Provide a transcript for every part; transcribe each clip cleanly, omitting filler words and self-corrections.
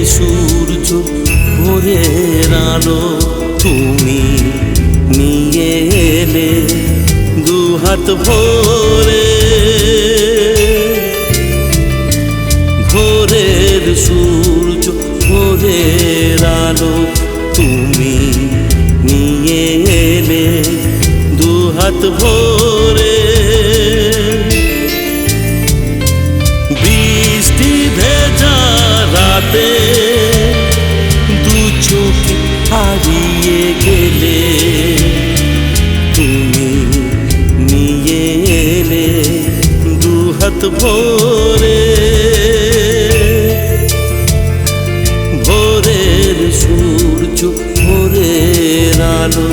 সূর্য ভোরের আলো তুমি নিয়ে এলে দুহাত ভরে। ভোরের সূর্য ভোরের আলো তুমি নিয়ে এলে দুহাত ভরে। বৃষ্টি ভেজা রাতে দু চোখে হারিয়ে গেলে তুমি নিয়ে এলে দুহাত ভরে। ভোরের সূর্য ভোরের আলো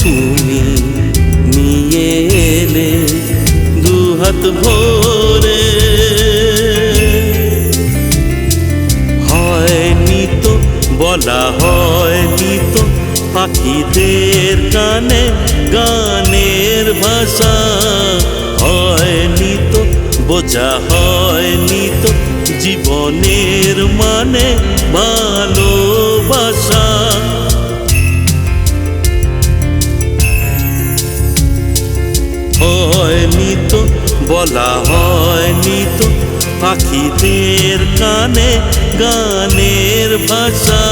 তুমি নিয়ে এলে দুহাত ভরে। হয়নি তো বলা হয়নি তো পাখিদের গানে গানের ভাষা, হয়নি তো বোঝা হয়নি তো জীবনের মানে ভালোবাসা। হয়নি তো বলা হয়নি তো পাখিদের গানে গানের ভাষা,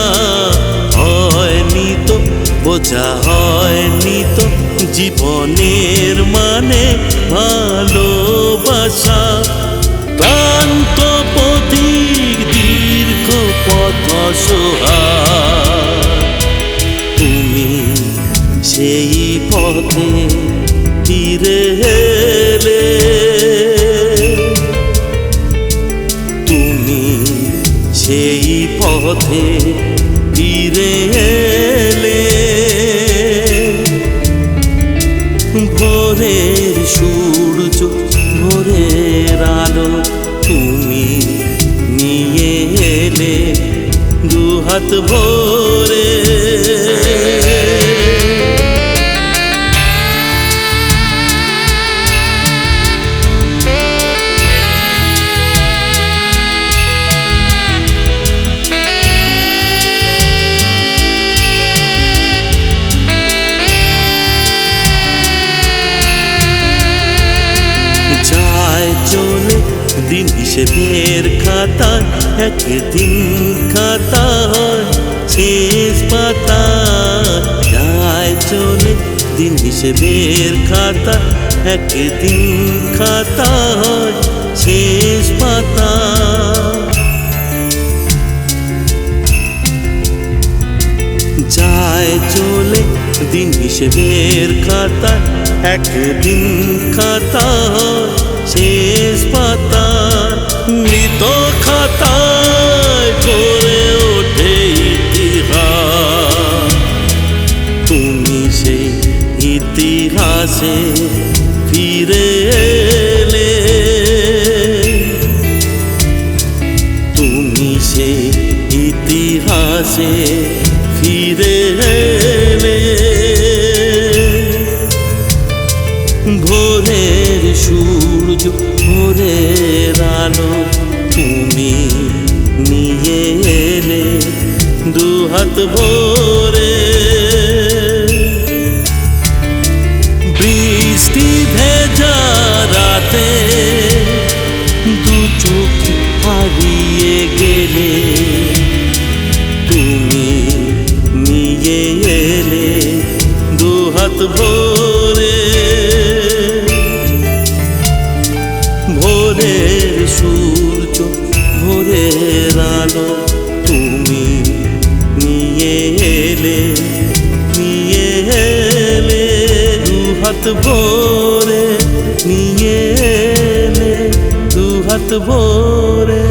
হয়নি তো বোঝা হয়নি তো জীবনের মানে ভালোবাসা। ক্লান্ত পথিক দীর্ঘ পথ সোহার তুমি সেই পথে ফিরে এলে। তুমি সেই পথে ফিরে এলে। ভোরের সূর্য ভোরের আলো তুমি নিয়ে এলে দুহাত ভরে। যায় চলে দিন হিসেবের খাতায় একদিন খাতা হয় শেষ পাতা। যায় চলে দিন হিসেবের খাতা একদিন খাতা হয় শেষ পাতা। যায় চলে দিন হিসেবের খাতা একদিন খাতা হয় শেষ পাতা। মৃত খাতায় করে ওঠে ইতিহাস, তুমি সেই ইতিহাসে ফিরে এলে। তুমি সেই ইতিহাসে ফিরে এলে। ভোরের সূর্য ভোরের আলো তুমি নিয়ে এলে দুহাত ভরে। বৃষ্টি ভেজা রাতে দু চোখে হারিয়ে গেলে তুমি নিয়ে এলে দুহাত ভরে। ভোরের সূর্য ভোরের আলো তুমি নিয়ে এলে দুহাত ভরে। নিয়ে এলে দুহাত ভরে।